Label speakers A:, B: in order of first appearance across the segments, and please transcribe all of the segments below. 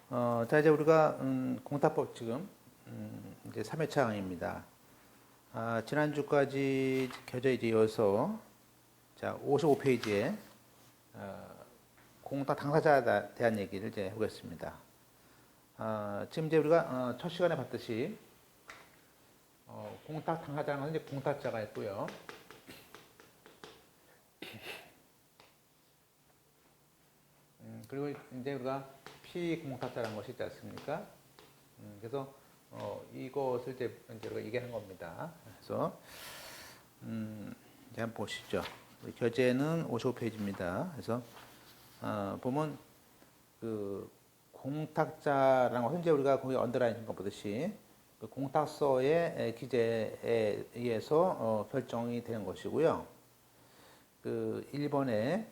A: 자, 이제 우리가 공탁법 지금 이제 3회차 강의입니다. 지난주까지 겨져 이제 이어서 자, 55페이지에 공탁 당사자에 대한 얘기를 이제 해보겠습니다. 지금 이제 우리가 첫 시간에 봤듯이 공탁 당사자는 이제 공탁자가 있고요. 그리고 이제 우리가 피공탁자라는 것이 있지 않습니까? 그래서 이것을 이제 우리가 얘기하는 겁니다. 그래서 이제 한번 보시죠. 교재는 55페이지입니다. 그래서 보면 그 공탁자라는 것은 이제 우리가 거기 언더라인 거 보듯이 그 공탁서의 기재에 의해서 결정이 되는 것이고요. 그 1번에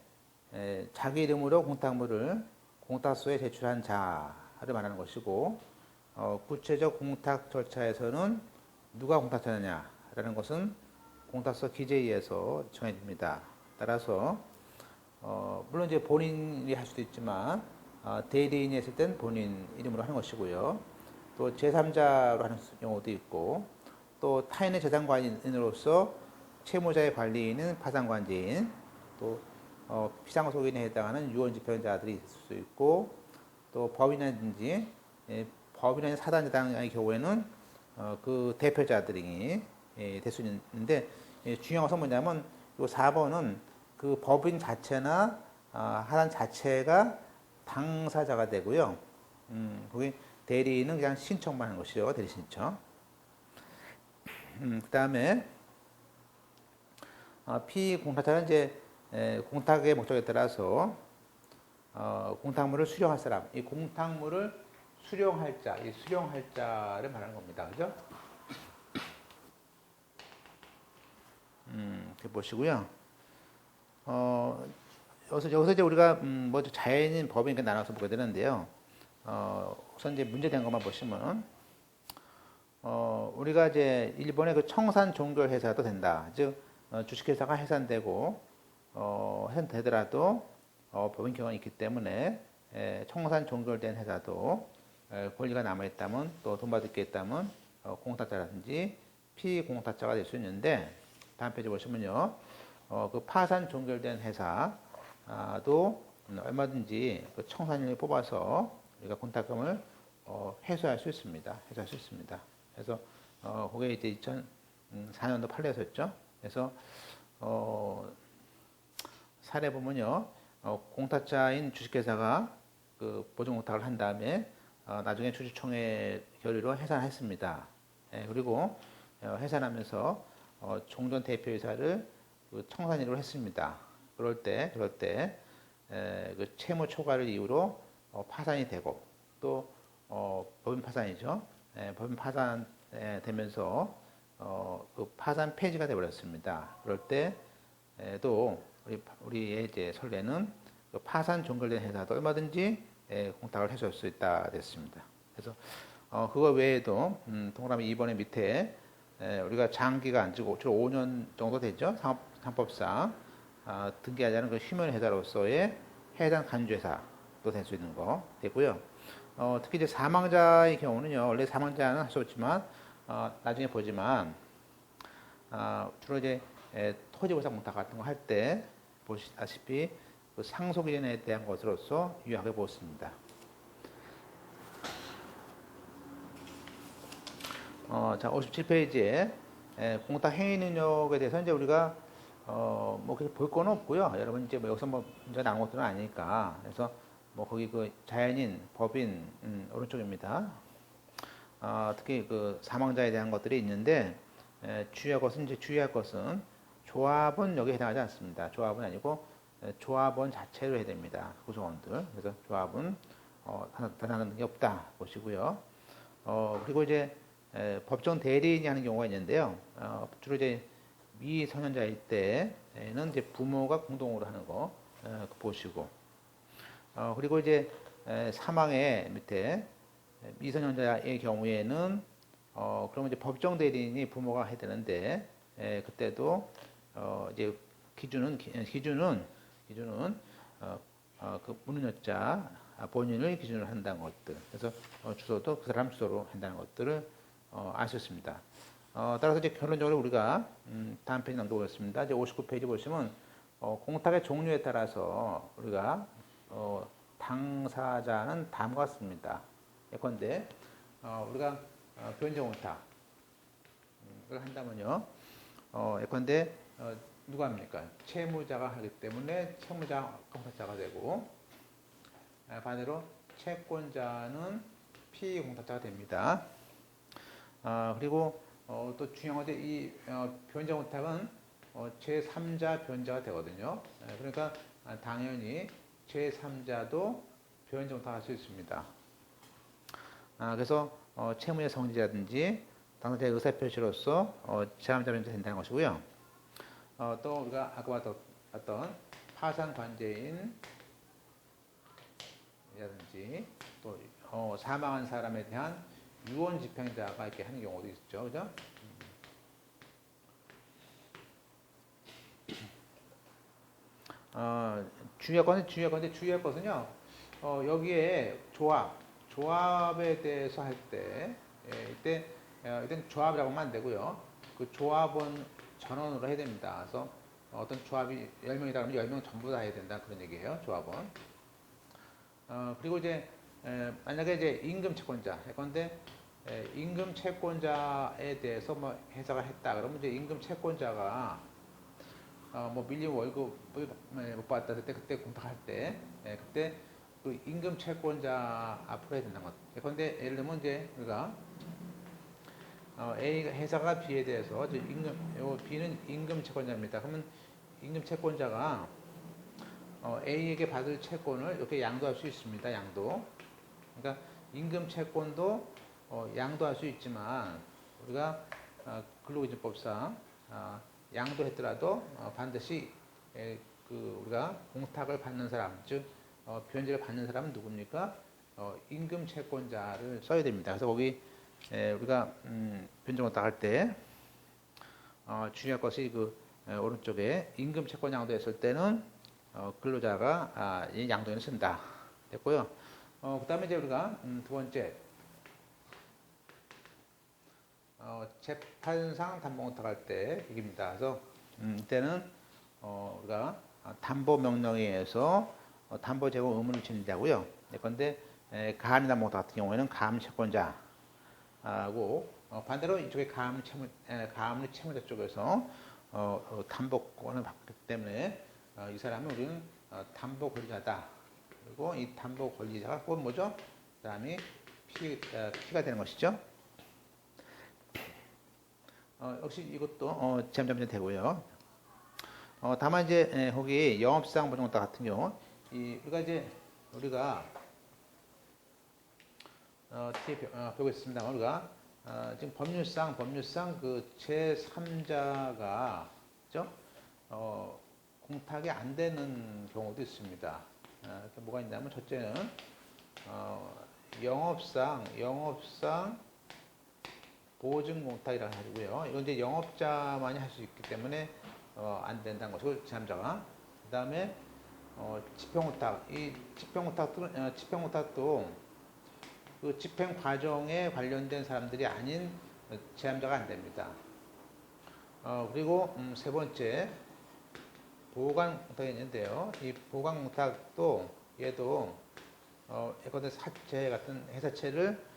A: 자기 이름으로 공탁물을 공탁소에 제출한 자를 말하는 것이고, 구체적 공탁 절차에서는 누가 공탁자냐라는 것은 공탁서 기재에 의해서 정해집니다. 따라서 물론 이제 본인이 할 수도 있지만 대리인이 했을 땐 본인 이름으로 하는 것이고요. 또 제3자로 하는 경우도 있고, 또 타인의 재산관인으로서 채무자의 관리인은 파산관제인, 또 피상속인에 해당하는 유언집행자들이 있을 수 있고, 또 법인이라든지 법인이나 사단장의 경우에는 그 대표자들이 될 수 있는데, 중요한 것은 뭐냐면 이 4번은 그 법인 자체나 하단 자체가 당사자가 되고요. 거기 대리인은 그냥 신청만 하는 것이죠. 대리 신청. 그 다음에 피공탁자는 이제 공탁의 목적에 따라서 공탁물을 수령할 사람, 이 공탁물을 수령할 자, 이 수령할 자를 말하는 겁니다. 그죠? 이렇게 보시고요. 여기서 이제 우리가 먼저 자연인, 법인 이렇게 나눠서 보게 되는데요. 우선 이제 문제된 것만 보시면 우리가 이제 일본의 그 청산 종결 회사도 된다. 즉 주식회사가 해산되고 해산되더라도 법인 경험이 있기 때문에 청산 종결된 회사도 권리가 남아있다면, 또 돈 받을 게 있다면 공탁자라든지 피공탁자가 될 수 있는데, 다음 페이지 보시면요, 그 파산 종결된 회사도 얼마든지 그 청산인을 뽑아서 우리가 공탁금을 회수할 수 있습니다. 회수할 수 있습니다. 그래서 그게 이제 2004년도 판례였었죠. 그래서 사례 보면요, 공탁자인 주식회사가 그 보증공탁을 한 다음에 나중에 주주총회 결의로 해산했습니다. 그리고 해산하면서 종전 대표이사를 그 청산인으로 했습니다. 그럴 때 그 채무 초과를 이유로 파산이 되고, 또 법인 파산이죠. 법인 파산 되면서 그 파산 폐지가 되어버렸습니다. 그럴 때도 우리의 이제 선례는 그 파산 종결된 회사도 얼마든지 공탁을 해줄 수 있다 됐습니다. 그래서 그거 외에도 동그라미 2번의 밑에 우리가 장기가 안 지고 주로 5년 정도 되죠. 상법상 등기하지 않은 그 휴면 회사로서의 해당 간주회사도 될 수 있는 거 되고요. 특히 이제 사망자의 경우는요, 원래 사망자는 할 수 없지만 나중에 보지만 주로 이제 토지보상 공탁 같은 거 할 때 보시다시피 그 상속인에 대한 것으로서 유효하게 보습니다. 자, 57페이지에 공탁 행위 능력에 대해서 이제 우리가 뭐 그렇게 볼 건 없고요. 여러분 이제 뭐 여기서 뭐 문제 나온 것들은 아니니까. 그래서 뭐 거기 그 자연인, 법인 오른쪽입니다. 특히 그 사망자에 대한 것들이 있는데, 주의할 것은 조합은 여기에 해당하지 않습니다. 조합은 아니고 조합원 자체로 해야 됩니다. 구성원들. 그래서 조합은 다른 게 없다 보시고요. 그리고 이제 법정 대리인이 하는 경우가 있는데요. 주로 이제 미성년자일 때는 이제 부모가 공동으로 하는 거 보시고, 그리고 이제 사망의 밑에 미성년자의 경우에는 그러면 이제 법정 대리인이 부모가 해야 되는데, 그때도 이제 기준은 그 묻는 여자 본인을 기준으로 한다는 것들. 그래서 주소도 그 사람 주소로 한다는 것들을 알 수 있습니다. 따라서 이제 결론적으로 우리가 다음 페이지 넘겨보겠습니다. 이제 59페이지 보시면 공탁의 종류에 따라서 우리가 당사자는 다음과 같습니다. 예컨대 우리가 변경 공탁을 한다면요. 예컨대 누가 합니까? 채무자가 하기 때문에 채무자 공탁자가 되고 반대로 채권자는 피공탁자가 됩니다. 그리고 또 중요한 건데 이 변제 공탁은 제3자 변제가 되거든요. 그러니까 당연히 제3자도 변제 공탁할 수 있습니다. 그래서 채무의 성질이라든지 당사자의 의사표시로서 제3자 변제가 된다는 것이고요. 또 우리가 아까 봤던 파산관계인 이라든지 또 사망한 사람에 대한 유언 집행자가 이렇게 하는 경우도 있죠, 그죠? 주의할 것은요. 여기에 조합에 대해서 할 때, 이때 일단 조합이라고 하면 안 되고요. 그 조합은 전원으로 해야 됩니다. 그래서 어떤 조합이 10명이다 그러면 10명 전부 다 해야 된다 그런 얘기예요, 조합은. 그리고 이제 만약에 이제 임금 채권자, 예컨대 임금 채권자에 대해서 뭐 회사가 했다 그러면 이제 임금 채권자가 뭐 밀린 월급을 못 받았다 그때 공탁할 때 그때 그 임금 채권자 앞으로 해야 된다는 것. 예컨대 예를 들면 이제 우리가 A 회사가 B에 대해서 B는 임금 채권자입니다. 그러면 임금 채권자가 A에게 받을 채권을 이렇게 양도할 수 있습니다. 양도. 그러니까 임금 채권도 양도할 수 있지만 우리가 근로기준법상 양도했더라도 반드시 우리가 공탁을 받는 사람, 즉 변제를 받는 사람은 누굽니까? 임금 채권자를 써야 됩니다. 그래서 거기 우리가 변제공탁 할 때 중요할 것이 그 오른쪽에 임금 채권 양도했을 때는 근로자가 이 양도인을 쓴다. 됐고요. 그 다음에 이제 우리가 두 번째 재판상 담보공탁 할 때 얘기입니다. 그래서 이때는 우리가 담보 명령에 의해서 담보 제공 의무를 지는다고요. 예컨대 가한 담보공탁 같은 경우에는 가한 채권자하고 반대로 이쪽에 가한 채무자 쪽에서 담보권을 받기 때문에 이 사람은 우리는 담보 권리자다. 그리고 이 담보 권리자가 곧 뭐죠? 그 다음이 피가 되는 것이죠. 역시 이것도 잠잠히 되고요. 다만 이제 거기 영업사항 보증공탁 같은 경우 우리가 뒤에 벽에 있습니다. 우리가 지금 법률상 그 제3자가 그죠? 공탁이 안 되는 경우도 있습니다. 뭐가 있냐면 첫째는 영업상 보증공탁이라고 하고요. 이건 이제 영업자만이 할 수 있기 때문에 안 된다는 것이고 제3자가. 그 다음에 집행공탁. 이 집행공탁도 그 집행 과정에 관련된 사람들이 아닌 제3자가 안 됩니다. 그리고 세 번째 보관공탁이 있는데요. 이 보관공탁도 얘도 예컨대 사채 같은 회사채를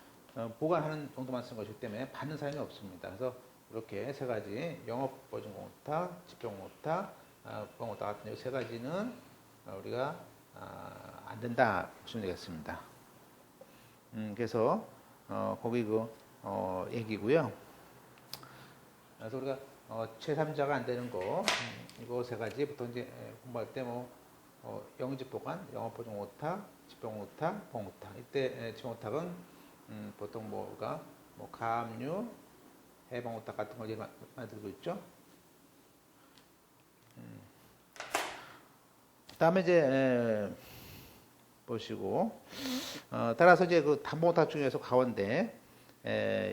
A: 보관하는 정도만 쓴 것이기 때문에 받는 사람이 없습니다. 그래서 이렇게 세 가지 영업보증공탁, 집행공탁, 보관공탁 같은 세 가지는 우리가 안 된다 보시면 되겠습니다. 그래서 거기 얘기고요. 그래서 우리가 제3자가 안 되는 거 이거 세 가지 보통 이제 공부할 때 영지보관, 영업보증공탁, 집행공탁, 보관공탁. 이때 집행공탁은 보통 가압류, 해방공탁 같은 걸 많이 들고 있죠. 다음에 이제 보시고 따라서 이제 그 담보공탁 중에서 가운데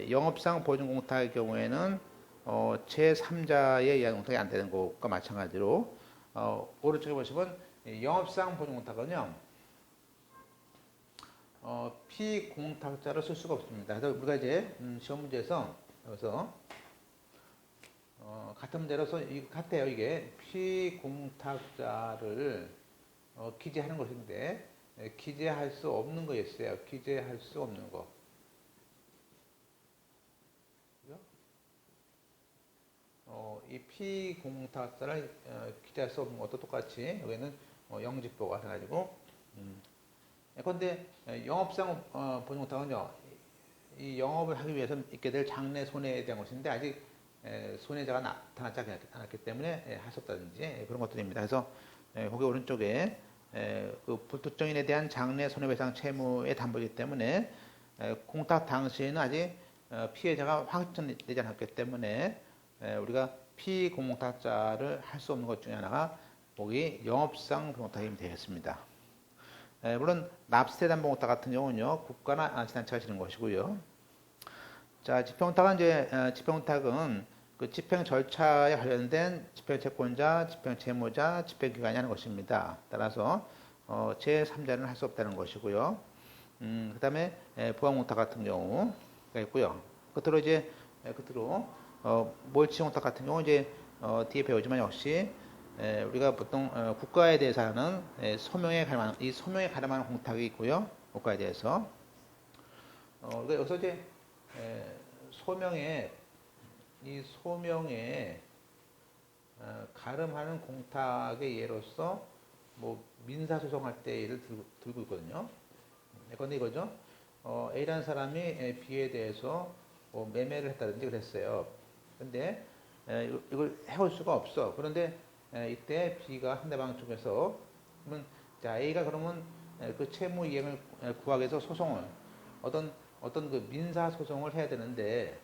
A: 영업상 보증공탁의 경우에는 제3자에 의한 공탁이 안 되는 것과 마찬가지로 오른쪽에 보시면 영업상 보증공탁은요 피공탁자를 쓸 수가 없습니다. 그래서 우리가 이제 시험 문제에서 여기서 같은 문제로서 같아요. 이게 피공탁자를 기재하는 것인데 기재할 수 없는 거 있어요. 기재할 수 없는 거. 이 피공탁자를 기재할 수 없는 것도 똑같이 여기는 영지보가 해가지고 그런데 영업상 보증공탁은요, 이 영업을 하기 위해서는 있게 될 장래 손해에 대한 것인데 아직 손해자가 나타나지 않았기 때문에 할 수 없다든지 그런 것들입니다. 그래서 거기 오른쪽에 그 불특정인에 대한 장래 손해배상 채무의 담보이기 때문에 공탁 당시에는 아직 피해자가 확정되지 않았기 때문에 우리가 피공탁자를 할 수 없는 것 중에 하나가 거기 영업상 공탁이 되겠습니다. 물론 납세 담보공탁 같은 경우는요 국가나 지자체가 지는 것이고요. 자, 집행공탁은 이제 집행공탁은 그 집행 절차에 관련된 집행채권자, 집행채무자, 집행기관이 하는 것입니다. 따라서 제3자는 할 수 없다는 것이고요. 그다음에 보안공탁 같은 경우가 있고요. 끝으로 이제 몰치공탁 같은 경우 이제 뒤에 배우지만 역시 우리가 보통 국가에 대해서 하는 소명에 가름하는 이 소명에 가름하는 공탁이 있고요. 국가에 대해서 그러니까 여기서 이제 소명에 가름하는 공탁의 예로서 뭐 민사 소송할 때 예를 들고 있거든요. 그런데 이거죠. A라는 사람이 B에 대해서 뭐 매매를 했다든지 그랬어요. 근데 이걸 해올 수가 없어. 그런데 이때 B가 상대방 쪽에서 그러면 자, A가 그러면 그 채무 이행을 구하기 위해서 소송을 어떤 그 민사 소송을 해야 되는데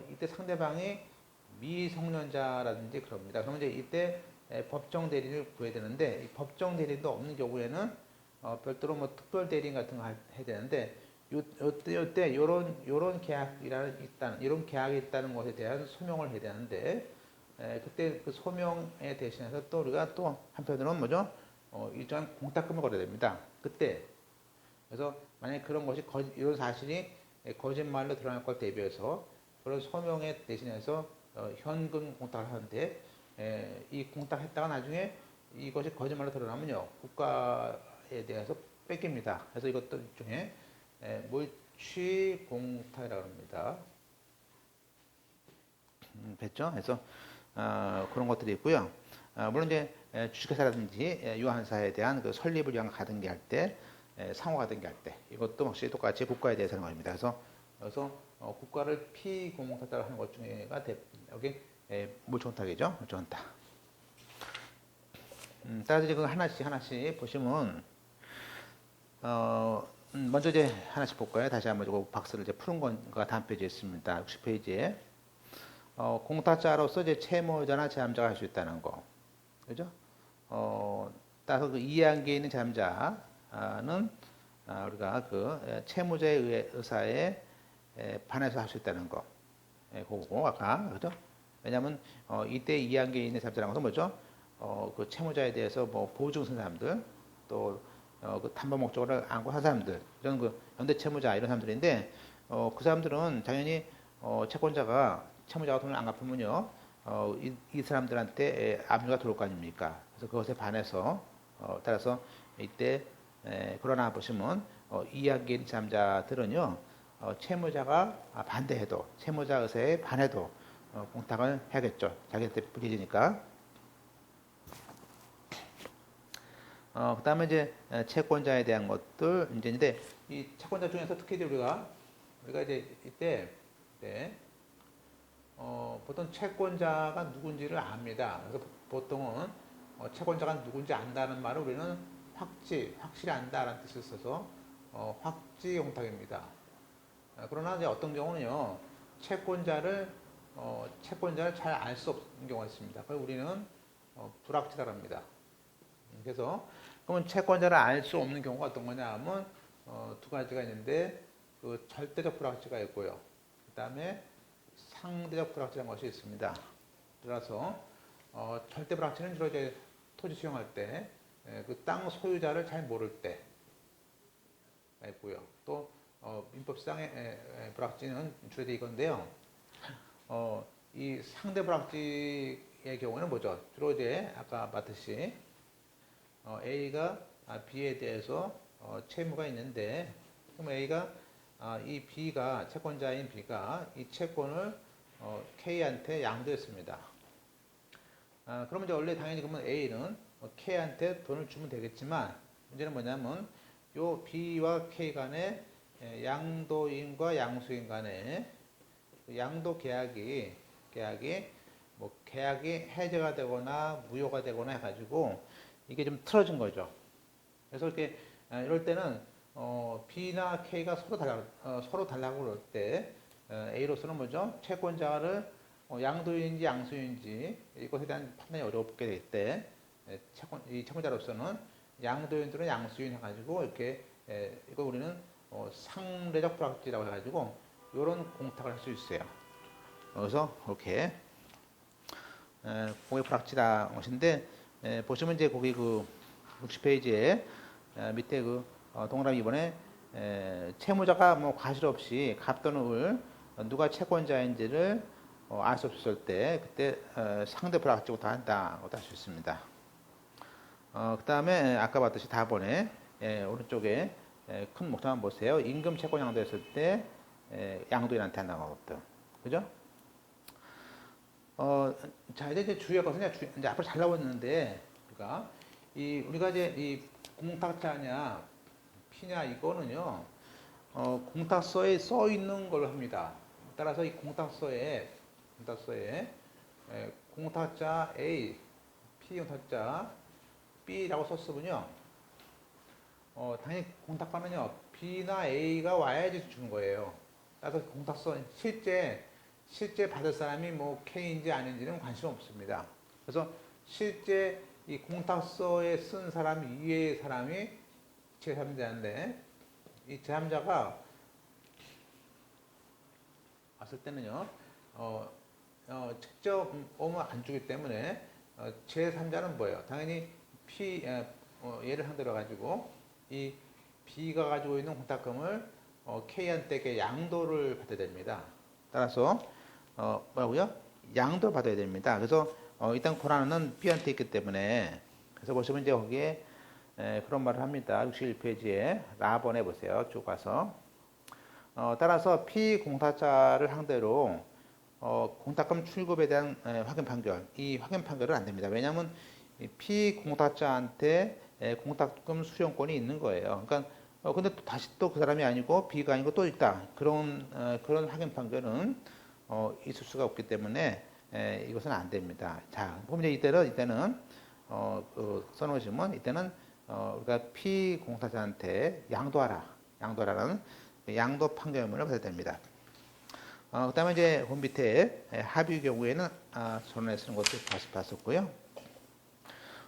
A: 이때 상대방이 미성년자라든지 그럽니다. 그러면 이제 이때 법정 대리를 구해야 되는데 이 법정 대리도 없는 경우에는 별도로 뭐 특별 대리인 같은 거 해야 되는데 요때 요런 이런 계약이 있다는 것에 대한 소명을 해야 되는데 그때 그 소명에 대신해서 또 우리가 또 한편으로는 뭐죠? 일정한 공탁금을 걸어야 됩니다. 그때 그래서 만약에 그런 것이 이런 사실이 거짓말로 드러날 걸 대비해서 그런 소명에 대신해서 현금 공탁을 하는데 이 공탁했다가 나중에 이것이 거짓말로 드러나면요 국가에 대해서 뺏깁니다. 그래서 이것도 일종의 몰취공탁이라고 합니다. 됐죠? 그래서 그런 것들이 있고요. 물론 이제 주식회사라든지 유한사에 대한 그 설립을 위한 가등기할 때 상호 가등기할 때 이것도 역시 똑같이 국가에 대해서 하는 겁니다. 그래서 국가를 피공탁자로 하는 것 중에가 여기 몰취공탁이죠. 몰취공탁. 따라서 이제 그 하나씩 보시면 먼저 이제 하나씩 볼까요? 다시 한번 이거 박스를 이제 푸는 거가 다음 페이지에 있습니다. 60페이지에 공탁자로서 이제 채무자나 제함자가 할 수 있다는 거, 그죠? 따라서 그 이해한계에 있는 제함자는 우리가 그 채무자의 의사에 반해서 할 수 있다는 거, 그거고 아까 그죠? 왜냐하면 이때 이해한계에 있는 제함자라는 것은 뭐죠? 그 채무자에 대해서 뭐 보증 쓴 사람들 또 그 담보 목적으로 안고 한 사람들 이런 그 연대 채무자 이런 사람들인데 그 사람들은 당연히 채무자가 돈을 안 갚으면요 이 사람들한테 압류가 들어올 거 아닙니까? 그래서 그것에 반해서 따라서 이때 그러나 보시면 이해하기 잠자들은요 채무자가 반대해도 채무자 의사에 반해도 공탁을 해야겠죠. 자기한테 불리니까. 그 다음에 이제 채권자에 대한 것들, 이제 이 채권자 중에서 특히 이제 우리가 이제 이때, 보통 채권자가 누군지를 압니다. 그래서 보통은 채권자가 누군지 안다는 말을 우리는 확실히 안다라는 뜻을 써서 확지 공탁입니다. 그러나 이제 어떤 경우는요, 채권자를 잘 알 수 없는 경우가 있습니다. 그래서 우리는 불확실하다 합니다. 그래서 그러면 채권자를 알 수 없는 경우가 어떤 거냐 하면 두 가지가 있는데 그 절대적 불확실가 있고요. 그 다음에 상대적 불확실한 것이 있습니다. 따라서 절대 불확실은 주로 이제 토지 수용할 때 그 땅 소유자를 잘 모를 때 있고요. 또 민법상의 불확지는 줄여져 있건데요. 이 상대 불확지의 경우에는 뭐죠? 주로 이제 아까 봤듯이 A가 B에 대해서 채무가 있는데, 그럼 A가 이 B가 채권자인 B가 이 채권을 K한테 양도했습니다. 그러면 이제 원래 당연히 그러면 A는 K한테 돈을 주면 되겠지만, 문제는 뭐냐면 요 B와 K 간의 양도인과 양수인 간의 양도 계약이 뭐 계약이 해제가 되거나 무효가 되거나 해가지고 이게 좀 틀어진 거죠. 그래서 이렇게 이럴 때는 B나 K가 서로 달라고 그럴 때 A로서는 뭐죠? 채권자를 양도인지 양수인지 이것에 대한 판단이 어렵게 될 때 이 채권자로서는 양도인 또는 양수인 해가지고 이렇게 이거 우리는 상대적 불확지라고 해가지고 이런 공탁을 할 수 있어요. 그래서 이렇게 공의 불확지라 것인데, 보시면 이제 거기 그 60페이지에 밑에 그 동그라미 2번에 채무자가 뭐 과실 없이 값 또는 을 누가 채권자인지를 알 수 없었을 때 그때 상대 불확지고 다 한다고 할 수 있습니다. 그 다음에 아까 봤듯이 다번에 오른쪽에 큰 목차만 보세요. 임금 채권 양도했을 때 양도인한테 한다는 것들, 그죠? 자, 이제 주의할 것은 이제 앞으로 잘 나왔는데, 우리가 이제 이 공탁자냐, 피냐, 이거는요, 공탁서에 써 있는 걸로 합니다. 따라서 이 공탁서에 공탁자 A, 피공탁자 B라고 썼으면요, 당연히 공탁관은요, B나 A가 와야지 주는 거예요. 따라서 공탁서 실제 받을 사람이 뭐 K인지 아닌지는 관심 없습니다. 그래서 실제 이 공탁서에 쓴 사람 이외의 사람이 제3자인데, 이 제3자가 왔을 때는요, 직접 오면 안 주기 때문에 제3자는 뭐예요? 당연히 얘를 상대로 가지고 이 B가 가지고 있는 공탁금을 K한테 양도를 받아야 됩니다. 따라서 뭐라고요? 양도를 받아야 됩니다. 그래서 일단 권한은 B한테 있기 때문에, 그래서 보시면 이제 거기에 그런 말을 합니다. 61페이지에 라번 해보세요. 쭉 가서 따라서 피공탁자를 상대로 공탁금 출급에 대한 확인 판결, 이 확인 판결은 안 됩니다. 왜냐하면 피공탁자한테 공탁금 수령권이 있는 거예요. 그러니까 근데 또 다시 또 그 사람이 아니고 B가 아니고 또 있다. 그런 확인 판결은 있을 수가 없기 때문에 이것은 안 됩니다. 자, 보면 이때는 써놓으시면 이때는 우리가 피공탁자한테 양도하라는 양도 판결문을 받아야 됩니다. 그 다음에 이제 그 밑에 합의 경우에는 전원에 쓰는 것을 봤었고요.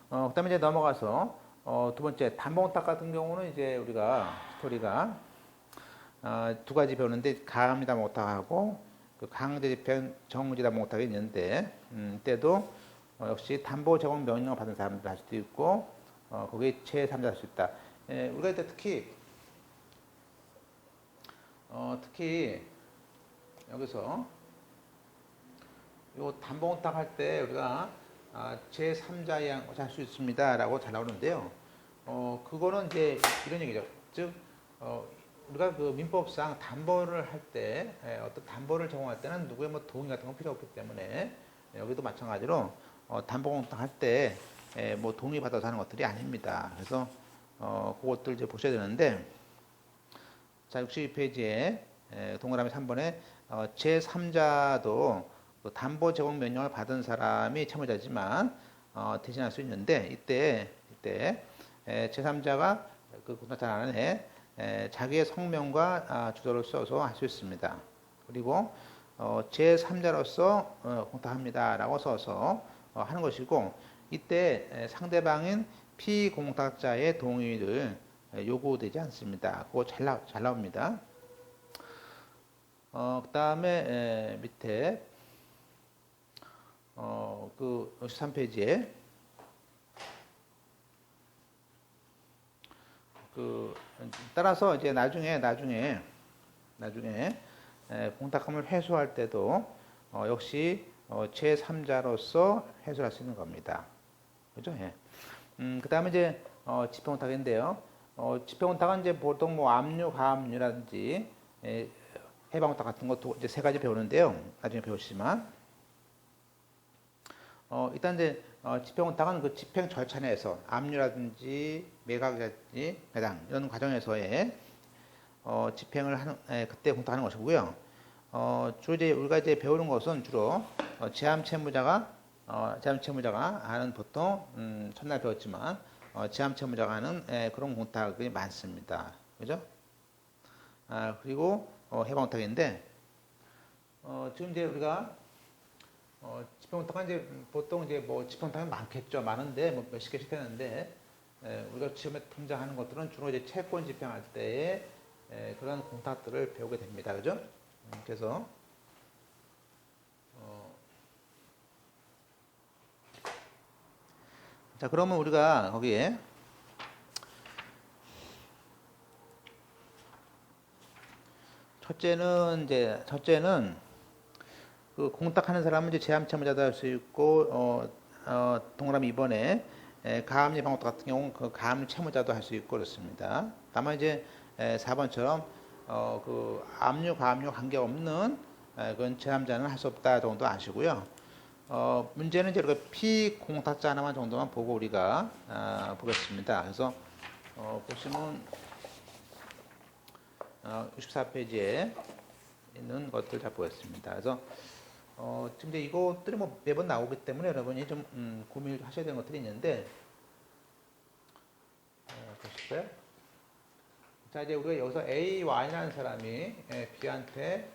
A: 그 다음에 이제 넘어가서 두 번째 담보공탁 같은 경우는 이제 우리가 스토리가 두 가지 배우는데 가압류 담보공탁하고 그 강제집행 정지 담보공탁이 있는데, 이때도 역시 담보 제공 명령을 받은 사람들 할 수도 있고 거기에 제3자 할 수 있다. 우리가 이때 특히 여기서 요 담보공탁 할 때 우리가 제3자의 할 수 있습니다라고 잘 나오는데요. 그거는 이제 이런 얘기죠. 즉 우리가 그 민법상 담보를 할 때 어떤 담보를 제공할 때는 누구의 뭐 동의 같은 건 필요 없기 때문에 여기도 마찬가지로 담보공탁 할 때 뭐 동의 받아서 하는 것들이 아닙니다. 그래서 그것들 이제 보셔야 되는데, 자 62페이지에 동그라미 3번에 제3자도 담보 제공 명령을 받은 사람이 채무자지만 대신할 수 있는데, 이때 제3자가 그 공탁자 안에 자기의 성명과 주소를 써서 할 수 있습니다. 그리고 제3자로서 공탁합니다라고 써서 하는 것이고, 이때 상대방인 피공탁자의 동의를 요구되지 않습니다. 그거 잘 나옵니다. 그 다음에 밑에 그 13페이지에 그 따라서 이제 나중에 공탁금을 회수할 때도 역시 제3자로서 회수할 수 있는 겁니다. 그죠? 예. 그 다음에 이제 집행공탁인데요. 집행공탁은 이제 보통 뭐 압류, 가압류라든지 해방공탁 같은 것도 이제 세 가지 배우는데요. 나중에 배우시지만 일단 이제 집행공탁은 그 집행 절차 내에서 압류라든지 매각이라든지 배당 이런 과정에서의 집행을 하는 그때 공탁하는 것이고요. 주로 이제 우리가 이제 배우는 것은 주로 제함 채무자가 하는 보통 첫날 배웠지만 제함 채무자가 하는 그런 공탁이 많습니다. 그죠? 그리고 해방공탁인데 지금 이제 우리가 집행공탁은 이제 보통 이제 뭐 집행공탁은 많겠죠. 많은데 뭐 몇십 개씩 되는데 우리가 지금에 등장하는 것들은 주로 이제 채권 집행할 때에 그런 공탁들을 배우게 됩니다. 그죠? 그래서 자, 그러면 우리가 거기에 첫째는 그 공탁하는 사람은 이제 제함채무자도 할 수 있고 동그라미 2번에 가압류 방공탁 같은 경우는 그 가압류 채무자도 할 수 있고 그렇습니다. 다만 이제 4번처럼 그 압류 가압류 관계없는 그건 제함자는 할 수 없다 정도 아시고요. 문제는 이제 우리가 피공탁자 하나만 정도만 보고 우리가 보겠습니다. 그래서 보시면 64페이지에 있는 것들 잘 보겠습니다. 그래서 지금 이제 이것들이 뭐 매번 나오기 때문에 여러분이 좀 고민하셔야 되는 것들이 있는데 보실까요? 자, 이제 우리가 여기서 A와이라는 사람이 B한테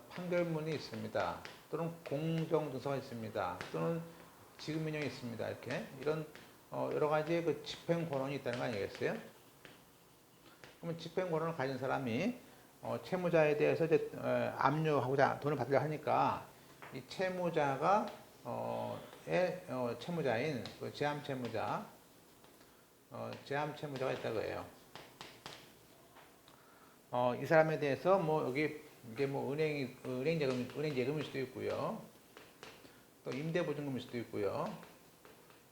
A: 판결문이 있습니다. 또는 공정증서가 있습니다. 또는 지급명령이 있습니다. 이렇게 이런 여러 가지의 그 집행 권한이 있다는 거 아니겠어요? 그러면 집행 권한을 가진 사람이 채무자에 대해서 이제 압류하고자 돈을 받으려 하니까 이 채무자가 채무자인 그 제함 채무자가 있다고 해요. 이 사람에 대해서 뭐 여기 이게 뭐 은행 예금일 수도 있고요. 또 임대보증금일 수도 있고요.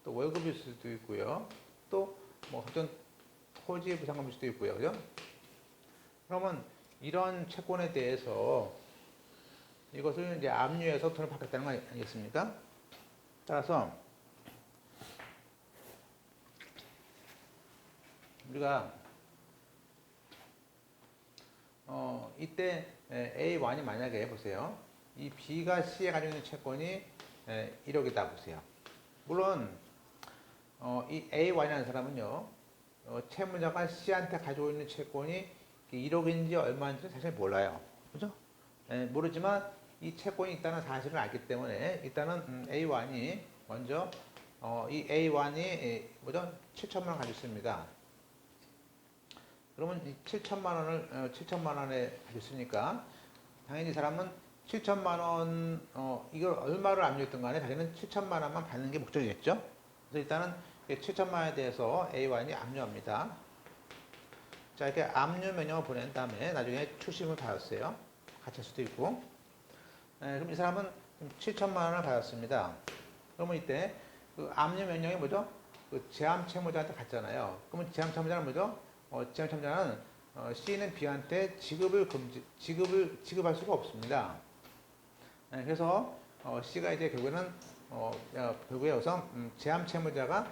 A: 또 월급일 수도 있고요. 또 뭐 어떤 토지 부담금일 수도 있고요. 그죠? 그러면 이런 채권에 대해서 이것을 이제 압류해서 돈을 받겠다는 거 아니겠습니까? 따라서 우리가 이때 A1이 만약에 보세요. 이 B가 C에 가지고 있는 채권이 1억이다 보세요. 물론 이 A1이라는 사람은요. 채무자가 C한테 가지고 있는 채권이 1억인지 얼마인지 사실 몰라요. 그죠? 모르지만 이 채권이 있다는 사실을 알기 때문에 일단은 A1이 먼저 이 A1이 뭐죠? 7천만 원 가지고 있습니다. 그러면 이 7천만 원에 가지고 있으니까 당연히 이 사람은 7천만 원 이걸 얼마를 압류했든 간에 자기는 7천만 원만 받는 게 목적이겠죠. 그래서 일단은 7천만 원에 대해서 A1이 압류합니다. 자, 이렇게 압류 명령을 보낸 다음에 나중에 추심을 받았어요. 같이 할 수도 있고. 그럼 이 사람은 7천만 원을 받았습니다. 그러면 이때 그 압류 명령이 뭐죠? 그 제함 채무자한테 갔잖아요. 그러면 제함 채무자는 뭐죠? 제함 채무자는 C는 B한테 지급할 수가 없습니다. 그래서 C가 이제 결국에 여기서 제함 채무자가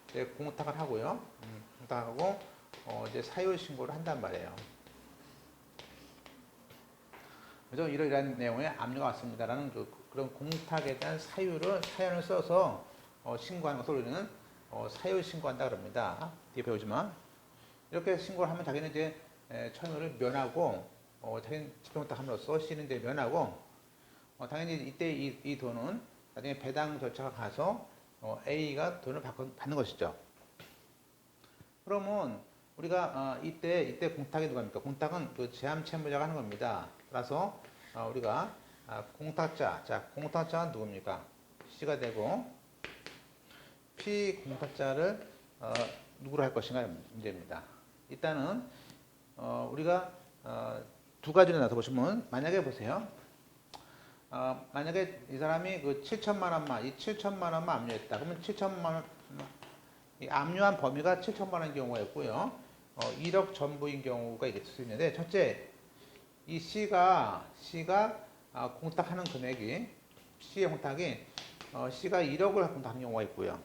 A: 이제 공탁을 하고요. 공탁하고 이제 사유 신고를 한단 말이에요. 그래서 이러이러한 내용의 압류가 왔습니다라는 그런 공탁에 대한 사연을 써서 신고하는 것을 우리는 사유 신고한다 그럽니다. 뒤에 배우지만 이렇게 신고를 하면 자기는 이제 채무를 면하고 자기는 집행공탁 함으로써 C는 이제 면하고 당연히 이때 이 돈은 나중에 배당 절차가 가서 A가 돈을 받는 것이죠. 그러면 우리가 이때 공탁이 누가입니까? 공탁은 그 제함 채무자가 하는 겁니다. 따라서 우리가 공탁자는 누굽니까? C가 되고 피공탁자를 누구로 할 것인가 문제입니다. 일단은 우리가 두 가지를 나눠 보시면 만약에 보세요. 만약에 이 사람이 그 7천만 원만 이 7천만 원만 압류했다. 그러면 7천만 원 이 압류한 범위가 7천만 원인 경우가 있고요. 1억 전부인 경우가 있을 수 있는데 첫째 이 C가 공탁하는 금액이 C의 공탁이 C가 1억을 공탁하는 경우가 있고요.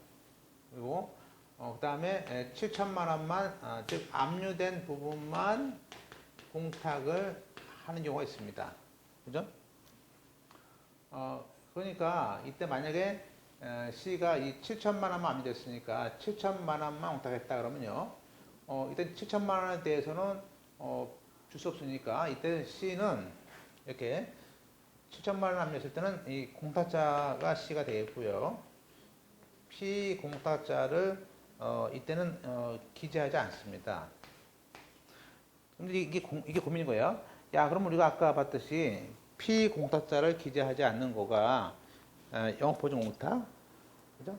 A: 그리고 그 다음에 7천만 원만 즉 압류된 부분만 공탁을 하는 경우가 있습니다. 그죠? 그러니까 이때 만약에 C가 이 7천만 원만 압류됐으니까 7천만 원만 공탁했다 그러면요. 이때 7천만 원에 대해서는 줄 수 없으니까 이때 C는 이렇게 7천만 원 압류했을 때는 이 공탁자가 C가 되겠고요. 피공탁자를 이때는 기재하지 않습니다. 근데 이게 고민인 거예요. 야, 그럼 우리가 아까 봤듯이 피공탁자를 기재하지 않는 거가 영업보증공탁, 그죠?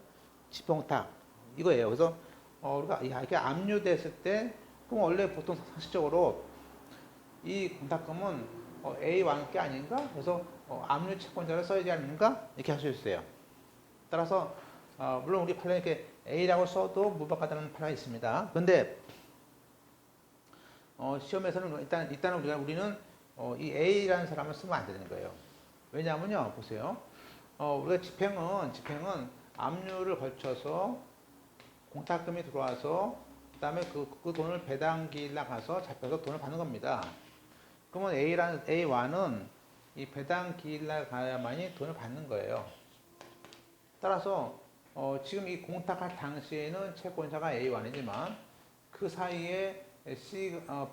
A: 지표공탁 이거예요. 그래서 우리가 이렇게 압류됐을 때 그럼 원래 보통 상식적으로 이 공탁금은 A1 게 아닌가? 그래서 압류 채권자를 써야지 않는가? 이렇게 할 수 있어요. 따라서 물론 우리 판례에 이렇게 A라고 써도 무방하다는 판례가 있습니다. 그런데 시험에서는 일단 우리는 이 A라는 사람을 쓰면 안 되는 거예요. 왜냐하면요, 보세요. 우리가 집행은 압류를 걸쳐서 공탁금이 들어와서 그다음에 그 돈을 배당기일날 가서 잡혀서 돈을 받는 겁니다. 그러면 A1은 이 배당기일날 가야만이 돈을 받는 거예요. 따라서 지금 이 공탁할 당시에는 채권자가 A1이지만 그 사이에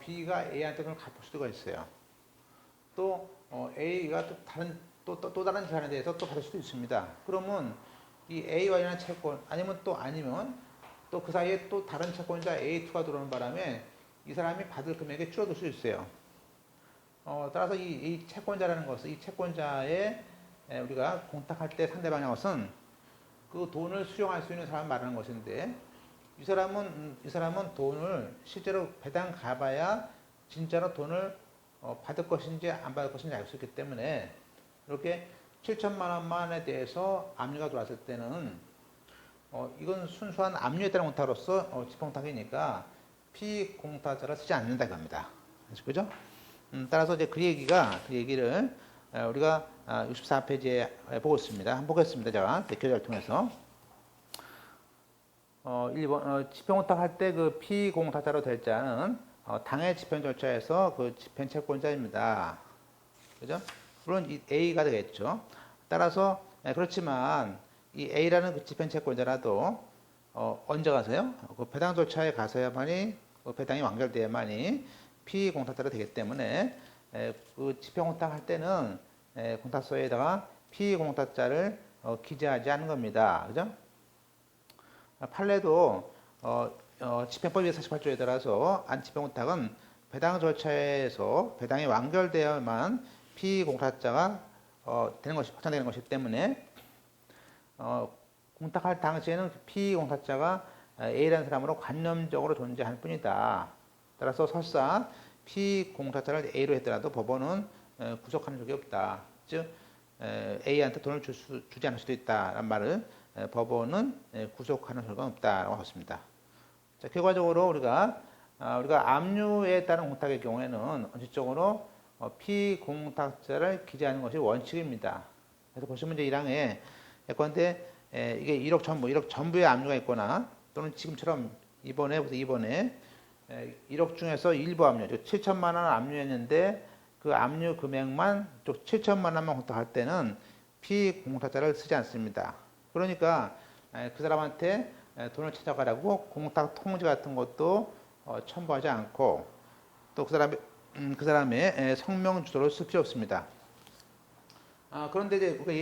A: B가 A한테 돈을 갚을 수가 있어요. 또 A가 또 다른 재산에 대해서 또 받을 수도 있습니다. 그러면 이 A1이라는 채권 아니면 또 그 사이에 또 다른 채권자 A2가 들어오는 바람에 이 사람이 받을 금액이 줄어들 수 있어요. 따라서 이 채권자라는 것은 이 채권자의 우리가 공탁할 때 상대방의 것은 그 돈을 수용할 수 있는 사람을 말하는 것인데 이 사람은 돈을 실제로 배당 가봐야 진짜로 돈을 받을 것인지 안 받을 것인지 알 수 있기 때문에 이렇게 7천만 원만에 대해서 압류가 들어왔을 때는 이건 순수한 압류에 따른 공탁으로서 지평탁이니까 피공탁자를 쓰지 않는다 이겁니다. 그죠? 따라서 이제 그 얘기를 우리가 64페이지에 보고 있습니다. 한번 보겠습니다. 제가 교재를 통해서 1번 지평공탁 할 때 그 피공탁자로 될 자는 당해 집행 절차에서 그 집행 채권자입니다. 그죠? 물론 이 A가 되겠죠. 따라서 그렇지만 이 A라는 그 집행 채권자라도 언제 가서요? 그 배당 절차에 가서야만이 그 배당이 완결돼야만이 피공탁자가 되기 때문에 그 집행공탁 할 때는 공탁서에다가 피공탁자를 기재하지 않는 겁니다. 그죠? 판례도 집행법 248조에 따라서 안집행공탁은 배당 절차에서 배당이 완결되어야만 피공탁자가 확정되는 것이기 때문에 공탁할 당시에는 피공탁자가 A라는 사람으로 관념적으로 존재할 뿐이다. 따라서 설사 피공탁자를 A로 했더라도 법원은 구속하는 적이 없다. 즉 A한테 돈을 주지 않을 수도 있다라는 말을 법원은 구속하는 결과는 없다라고 하셨습니다. 자, 결과적으로 우리가 압류에 따른 공탁의 경우에는 원칙적으로 피공탁자를 기재하는 것이 원칙입니다. 그래서 보시면 이제 1항에 예컨대 이게 1억 전부의 압류가 있거나 또는 지금처럼 이번에 1억 중에서 일부 압류, 즉 7천만 원 압류했는데 그 압류 금액만 7천만 원만 공탁할 때는 피공탁자를 쓰지 않습니다. 그러니까 그 사람한테 돈을 찾아가라고 공탁 통지 같은 것도 첨부하지 않고 또 그 사람의 성명 주소를 쓸 필요 없습니다. 그런데 이제 우리가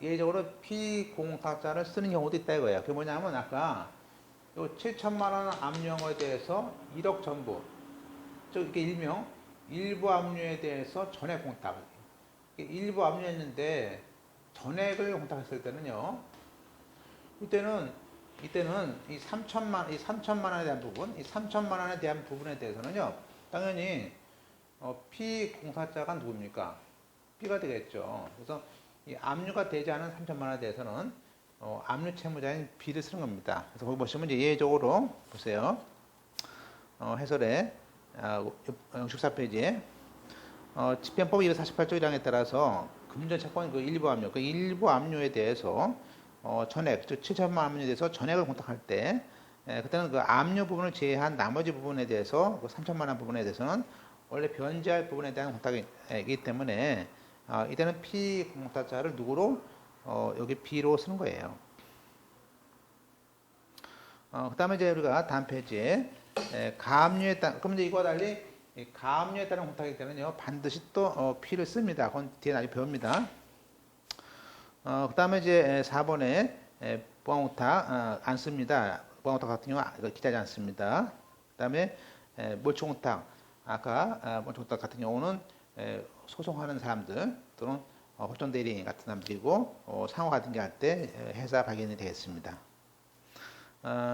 A: 예외적으로 피공탁자를 쓰는 경우도 있다 이거예요. 그게 뭐냐면 아까 요 7천만 원 압류한 거에 대해서 1억 전부, 즉 이게 일명 일부 압류에 대해서 전액 공탁. 일부 압류했는데 전액을 공탁했을 때는요. 이때는 이 3천만 원에 대한 부분, 이 3천만 원에 대한 부분에 대해서는요, 당연히 피공사자가 누굽니까? B가 되겠죠. 그래서 이 압류가 되지 않은 3천만 원에 대해서는 압류 채무자인 B를 쓰는 겁니다. 그래서 거기 보시면 이제 예외적으로 보세요. 해설에 64페이지에 집행법 248조 1항에 따라서 금전 채권 그 일부 압류, 그 일부 압류에 대해서 전액, 즉 7천만 원 압류에 대해서 전액을 공탁할 때 그때는 그 압류 부분을 제외한 나머지 부분에 대해서 그 3천만 원 부분에 대해서는 원래 변제할 부분에 대한 공탁이기 때문에 이때는 피공탁자를 누구로 여기 B로 쓰는 거예요. 그 다음에 이제 우리가 다음 페이지에 가압류에 따른, 그럼 이제 이거와 달리 가압류에 따른 공탁이기 때문에요, 반드시 또 P를 씁니다. 그건 뒤에 나중에 배웁니다. 그 다음에 이제 4번에 보강공탁 안 씁니다. 보강공탁 같은 경우 기재하지 않습니다. 그 다음에 몰초공탁, 아까 몰초공탁 같은 경우는 소송하는 사람들 또는 법정 대리인 같은 사람들이고 상호 같은 게 할 때 회사 발견이 되겠습니다.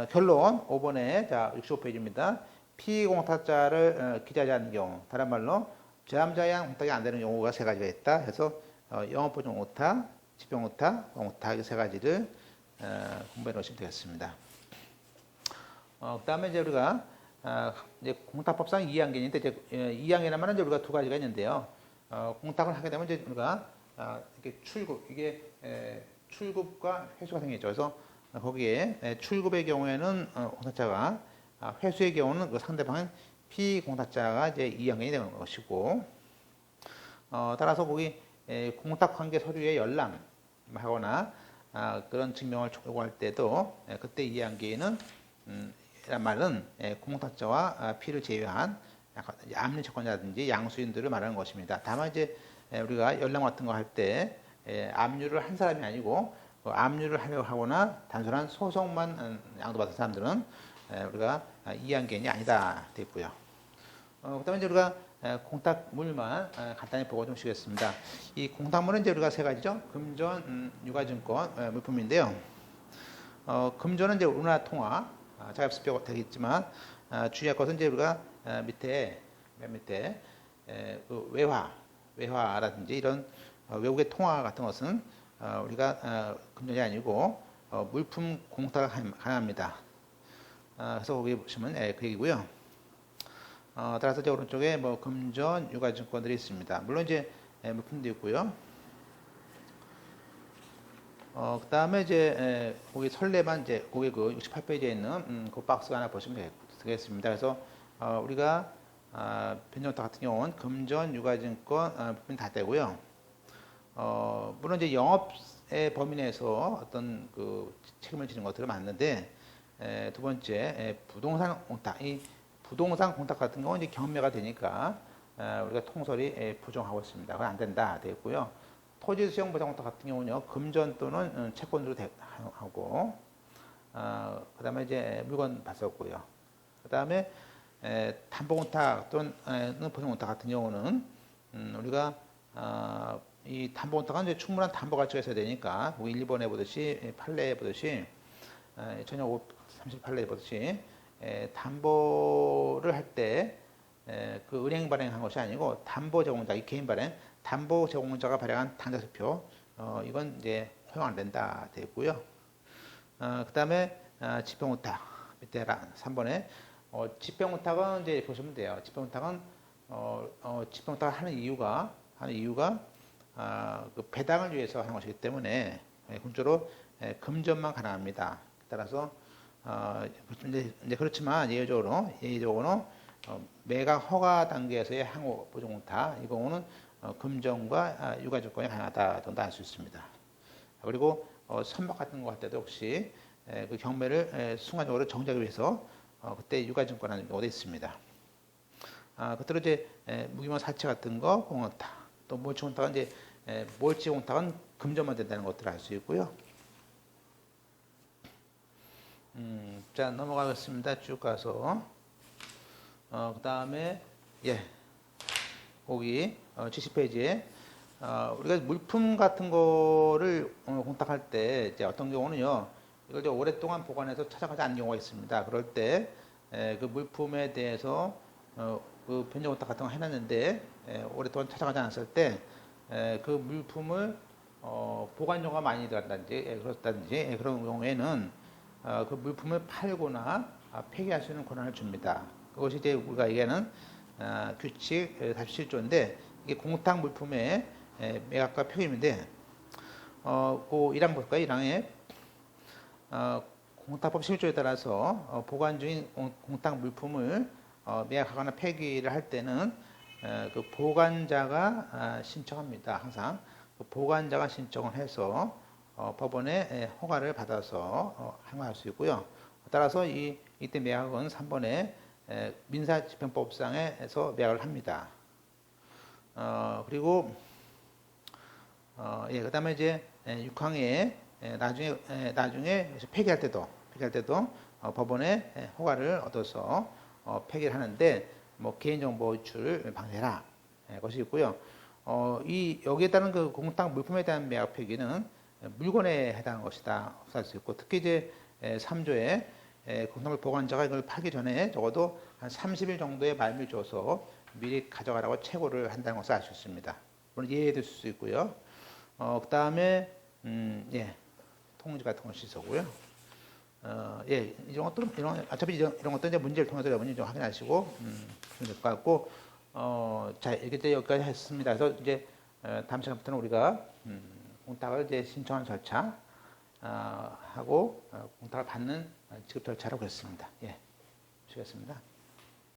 A: 결론 5번에 자 65페이지입니다. 피공탁자를 기재하지 않는 경우, 다른 말로 제함자양 공탁이 안 되는 경우가 세 가지가 있다. 그래서 영업보증 오탁, 집행오탁, 공탁 이 세 가지를 공부해 놓으시면 되겠습니다. 그 다음에 이제 우리가 이제 공탁법상 2항계인데 이제 2항이라면 이제 우리가 두 가지가 있는데요. 공탁을 하게 되면 이제 우리가 이렇게 출급, 이게 출급과 회수가 생기죠. 그래서 거기에 출급의 경우에는 공탁자가, 회수의 경우는 그 상대방은 피공탁자가 이제 2항계인이 되는 것이고, 따라서 거기 공탁관계 서류에 열람하거나 그런 증명을 요구할 때도 그때 2항계인은 이란 말은 공탁자와 피를 제외한 압류 채권자든지 양수인들을 말하는 것입니다. 다만 이제 우리가 열람 같은 거 할 때 압류를 한 사람이 아니고 압류를 하려고 하거나 단순한 소송만 양도받은 사람들은 우리가 2항계인이 아니다 되고요. 그다음에 이제 우리가 공탁물만 간단히 보고 좀 쉬겠습니다. 이 공탁물은 이제 우리가 세 가지죠. 금전, 유가증권, 물품인데요. 금전은 이제 우리나라 통화, 자급수표 되겠지만 주의할 것은 이제 우리가 맨 밑에 그 외화라든지 이런 외국의 통화 같은 것은 우리가 금전이 아니고 물품 공탁이 가능합니다. 그래서 거기 보시면 그 얘기고요. 따라서 이제 오른쪽에 뭐 금전, 유가증권들이 있습니다. 물론 이제 물품도 있고요. 그 다음에 이제 거기 설레만 이제 거기 그 68페이지에 있는 그 박스가 하나 보시면 되겠습니다. 그래서 우리가 변정오탁 같은 경우는 금전, 유가증권, 물품이 다 되고요. 물론 이제 영업의 범위 내에서 어떤 그 책임을 지는 것들은 맞는데, 두 번째 부동산 공탁, 이 부동산 공탁 같은 경우는 이제 경매가 되니까 우리가 통설이 부정하고 있습니다. 그건 안 된다 되겠고요. 토지 수용 보장 공탁 같은 경우는요, 금전 또는 채권으로 하고, 그다음에 이제 물건 받았고요. 그다음에 담보 공탁 또는 보증 공탁 같은 경우는 우리가 이 담보 공탁은 이제 충분한 담보 가치가 있어야 되니까, 뭐 1번에 보듯이 판례에 보듯이 전혀 38례에 보듯이 담보를 할 때 그 은행 발행한 것이 아니고 담보 제공자, 이 개인 발행, 담보 제공자가 발행한 당사서표, 이건 이제 허용 안 된다 되고요. 그 다음에 집행오탁 밑에 3번에 집행오탁은 이제 보시면 돼요. 집행오탁은 집행오탁을 하는 이유가 그 배당을 위해서 하는 것이기 때문에 군조로 금전만 가능합니다. 따라서 이제 그렇지만 예외적으로 매각 허가 단계에서의 항호 보증공탁, 이 경우는 금전과 유가증권이 가능하다 정도 알 수 있습니다. 그리고 선박 같은 거 할 때도 혹시 그 경매를 순간적으로 정지하기 위해서 그때 유가증권하는 경우도 있습니다. 그때로 이제 무기명 사채 같은 거 공탁, 또 몰치공탁은 이제 몰치공탁은 금전만 된다는 것들을 알 수 있고요. 자, 넘어가겠습니다. 쭉 가서. 그 다음에, 거기, 70페이지에, 우리가 물품 같은 거를 공탁할 때, 이제 어떤 경우는요, 이걸 이제 오랫동안 보관해서 찾아가지 않는 경우가 있습니다. 그럴 때 그 물품에 대해서 그 변경 오탁 같은 거 해놨는데 오랫동안 찾아가지 않았을 때 그 물품을 보관료가 많이 들어간다든지 그렇다든지 그런 경우에는 그 물품을 팔거나 폐기할 수 있는 권한을 줍니다. 그것이 이제 우리가 얘기하는 규칙 47조인데 이게 공탁 물품의 매각과 폐기인데 그 1항 볼까요? 1항에 공탁법 11조에 따라서 보관 중인 공탁 물품을 매각하거나 폐기를 할 때는 그 보관자가 신청합니다. 항상 그 보관자가 신청을 해서 법원의 허가를 받아서 행할 수 있고요. 따라서 이때 매각은 3번에 민사집행법상에서 매각을 합니다. 그리고 그다음에 이제 6항에 나중에 폐기할 때도 법원의 허가를 얻어서 폐기를 하는데 뭐 개인정보 유출 방해라 것이 있고요. 여기에 따른 그 공탁 물품에 대한 매각 폐기는 물건에 해당하는 것이다 할 수 있고 특히 이제 3조에 공탁물 보관자가 이걸 팔기 전에 적어도 한 30일 정도의 말미를 줘서 미리 가져가라고 최고를 한다는 것을 알 수 있습니다. 물론 이해될 수 있고요. 그 다음에 통지 같은 것이 있었고요. 이런 것들은 어차피 이런 것들 이제 문제를 통해서 여러분이 좀 확인하시고 될 것 같고 자 이렇게 여기까지 했습니다. 그래서 이제 다음 시간부터는 우리가 공탁을 이제 신청하는 절차 하고 공탁을 받는 지급 절차라고 그랬습니다. 쉬겠습니다.